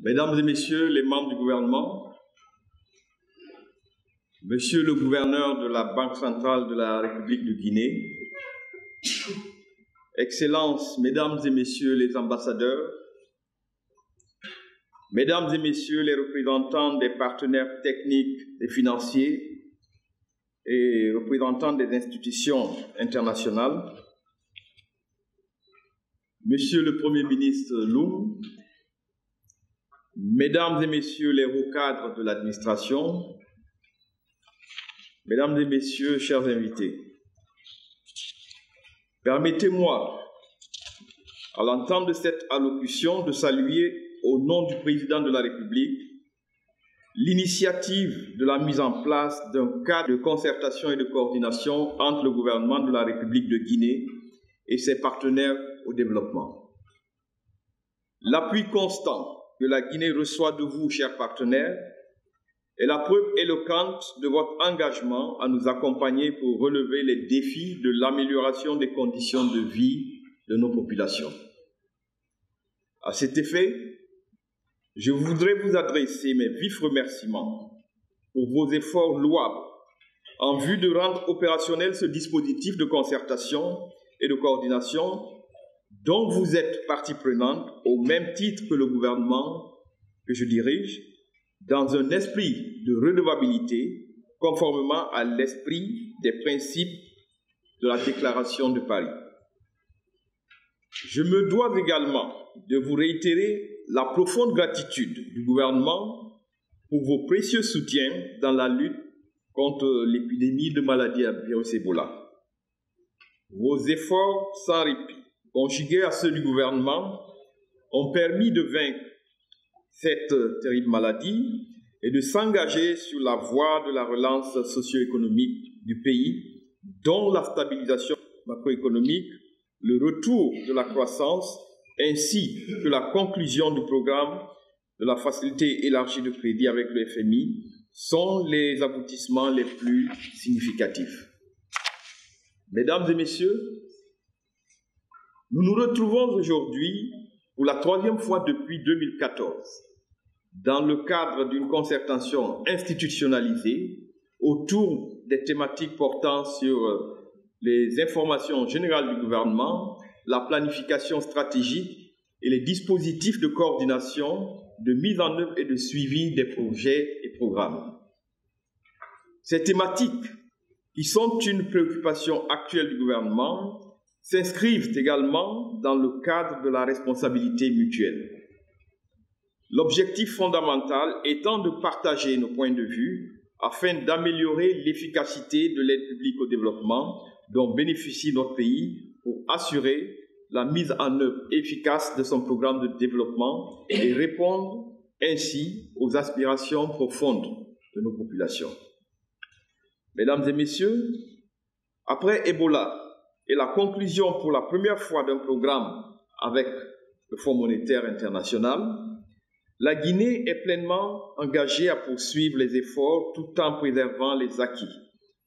Mesdames et Messieurs les membres du gouvernement, Monsieur le gouverneur de la Banque centrale de la République de Guinée, Excellences, Mesdames et Messieurs les ambassadeurs, Mesdames et Messieurs les représentants des partenaires techniques et financiers et représentants des institutions internationales, Monsieur le Premier ministre Loum, Mesdames et Messieurs les hauts cadres de l'administration, Mesdames et Messieurs, chers invités, permettez-moi, à l'entente de cette allocution, de saluer au nom du Président de la République l'initiative de la mise en place d'un cadre de concertation et de coordination entre le gouvernement de la République de Guinée et ses partenaires au développement. L'appui constant que la Guinée reçoit de vous, chers partenaires, est la preuve éloquente de votre engagement à nous accompagner pour relever les défis de l'amélioration des conditions de vie de nos populations. À cet effet, je voudrais vous adresser mes vifs remerciements pour vos efforts louables en vue de rendre opérationnel ce dispositif de concertation et de coordination dont vous êtes partie prenante au même titre que le gouvernement que je dirige, dans un esprit de redevabilité, conformément à l'esprit des principes de la Déclaration de Paris. Je me dois également de vous réitérer la profonde gratitude du gouvernement pour vos précieux soutiens dans la lutte contre l'épidémie de maladie à virus Ebola. Vos efforts sans répit, conjugués à ceux du gouvernement, ont permis de vaincre cette terrible maladie et de s'engager sur la voie de la relance socio-économique du pays, dont la stabilisation macroéconomique, le retour de la croissance, ainsi que la conclusion du programme de la facilité élargie de crédit avec le FMI sont les aboutissements les plus significatifs. Mesdames et Messieurs, nous nous retrouvons aujourd'hui pour la troisième fois depuis 2014, dans le cadre d'une concertation institutionnalisée autour des thématiques portant sur les informations générales du gouvernement, la planification stratégique et les dispositifs de coordination, de mise en œuvre et de suivi des projets et programmes. Ces thématiques, qui sont une préoccupation actuelle du gouvernement, s'inscrivent également dans le cadre de la responsabilité mutuelle. L'objectif fondamental étant de partager nos points de vue afin d'améliorer l'efficacité de l'aide publique au développement dont bénéficie notre pays pour assurer la mise en œuvre efficace de son programme de développement et répondre ainsi aux aspirations profondes de nos populations. Mesdames et Messieurs, après Ebola, et la conclusion pour la première fois d'un programme avec le Fonds monétaire international, la Guinée est pleinement engagée à poursuivre les efforts tout en préservant les acquis,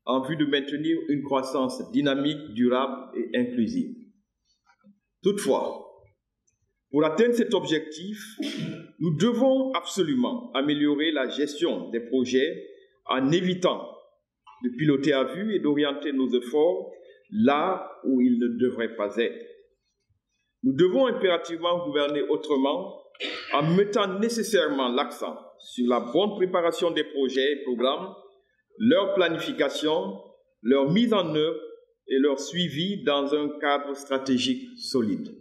en vue de maintenir une croissance dynamique, durable et inclusive. Toutefois, pour atteindre cet objectif, nous devons absolument améliorer la gestion des projets en évitant de piloter à vue et d'orienter nos efforts là où ils ne devraient pas être. Nous devons impérativement gouverner autrement en mettant nécessairement l'accent sur la bonne préparation des projets et programmes, leur planification, leur mise en œuvre et leur suivi dans un cadre stratégique solide.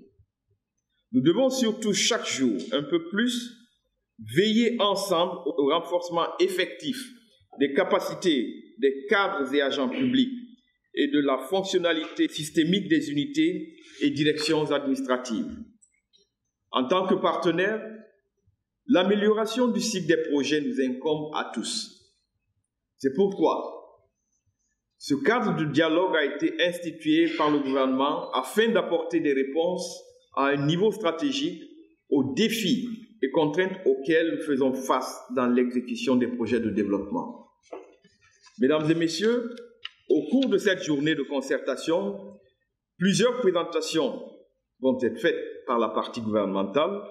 Nous devons surtout chaque jour un peu plus veiller ensemble au renforcement effectif des capacités des cadres et agents publics et de la fonctionnalité systémique des unités et directions administratives. En tant que partenaires, l'amélioration du cycle des projets nous incombe à tous. C'est pourquoi ce cadre de dialogue a été institué par le gouvernement afin d'apporter des réponses à un niveau stratégique aux défis et contraintes auxquelles nous faisons face dans l'exécution des projets de développement. Mesdames et Messieurs, au cours de cette journée de concertation, plusieurs présentations vont être faites par la partie gouvernementale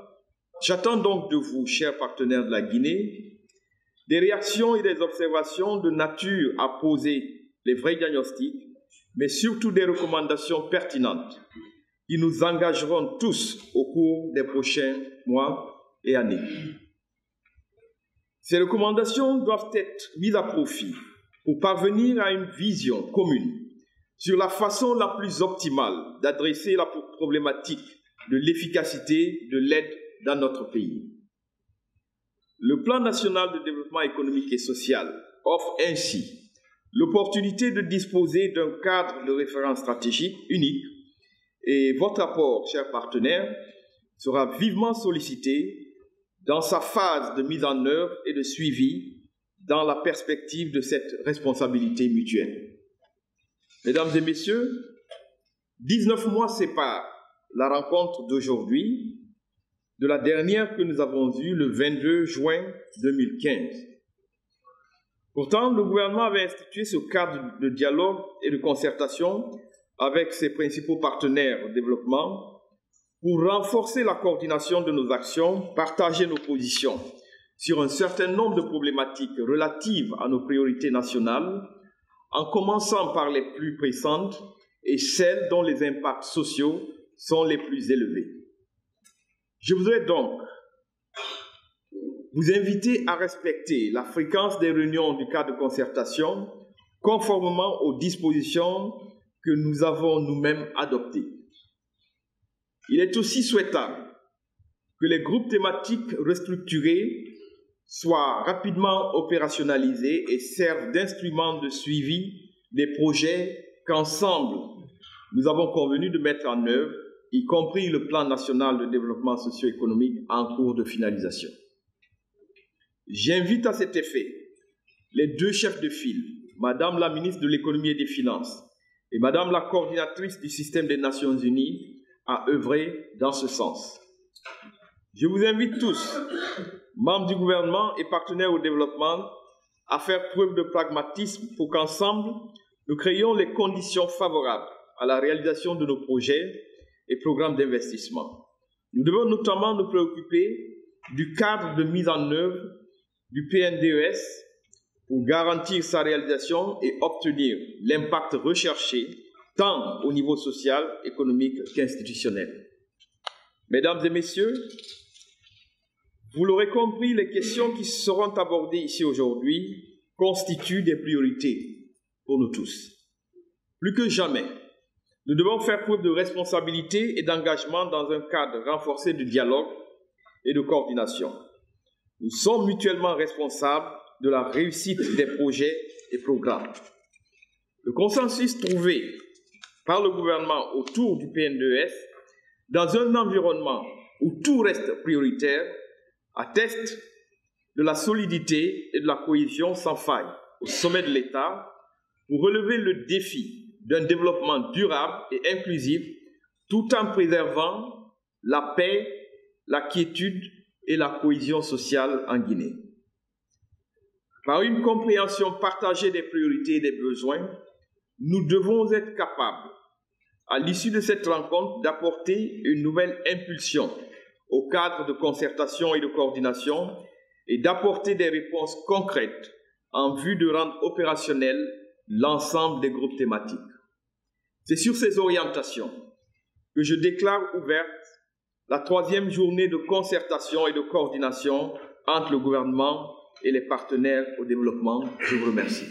J'attends donc de vous, chers partenaires de la Guinée, des réactions et des observations de nature à poser les vrais diagnostics, mais surtout des recommandations pertinentes qui nous engageront tous au cours des prochains mois et années. Ces recommandations doivent être mises à profit pour parvenir à une vision commune sur la façon la plus optimale d'adresser la problématique de l'efficacité de l'aide dans notre pays. Le plan national de développement économique et social offre ainsi l'opportunité de disposer d'un cadre de référence stratégique unique et votre apport, chers partenaires, sera vivement sollicité dans sa phase de mise en œuvre et de suivi dans la perspective de cette responsabilité mutuelle. Mesdames et messieurs, 19 mois séparent la rencontre d'aujourd'hui de la dernière que nous avons eue le 22 juin 2015. Pourtant, le gouvernement avait institué ce cadre de dialogue et de concertation avec ses principaux partenaires au développement pour renforcer la coordination de nos actions, partager nos positions sur un certain nombre de problématiques relatives à nos priorités nationales, en commençant par les plus pressantes et celles dont les impacts sociaux sont les plus élevés. Je voudrais donc vous inviter à respecter la fréquence des réunions du cadre de concertation conformément aux dispositions que nous avons nous-mêmes adoptées. Il est aussi souhaitable que les groupes thématiques restructurés soient rapidement opérationnalisés et servent d'instruments de suivi des projets qu'ensemble nous avons convenu de mettre en œuvre, y compris le plan national de développement socio-économique en cours de finalisation. J'invite à cet effet les deux chefs de file, Madame la ministre de l'Économie et des Finances et Madame la coordinatrice du système des Nations Unies, à œuvrer dans ce sens. Je vous invite tous, membres du gouvernement et partenaires au développement, à faire preuve de pragmatisme pour qu'ensemble, nous créions les conditions favorables à la réalisation de nos projets et programmes d'investissement. Nous devons notamment nous préoccuper du cadre de mise en œuvre du PNDES pour garantir sa réalisation et obtenir l'impact recherché tant au niveau social, économique qu'institutionnel. Mesdames et messieurs, vous l'aurez compris, les questions qui seront abordées ici aujourd'hui constituent des priorités pour nous tous. Plus que jamais, nous devons faire preuve de responsabilité et d'engagement dans un cadre renforcé de dialogue et de coordination. Nous sommes mutuellement responsables de la réussite des projets et programmes. Le consensus trouvé par le gouvernement autour du PNDES, dans un environnement où tout reste prioritaire, atteste de la solidité et de la cohésion sans faille au sommet de l'État pour relever le défi d'un développement durable et inclusif tout en préservant la paix, la quiétude et la cohésion sociale en Guinée. Par une compréhension partagée des priorités et des besoins, nous devons être capables, à l'issue de cette rencontre, d'apporter une nouvelle impulsion au cadre de concertation et de coordination et d'apporter des réponses concrètes en vue de rendre opérationnel l'ensemble des groupes thématiques. C'est sur ces orientations que je déclare ouverte la 3e journée de concertation et de coordination entre le gouvernement et les partenaires au développement. Je vous remercie.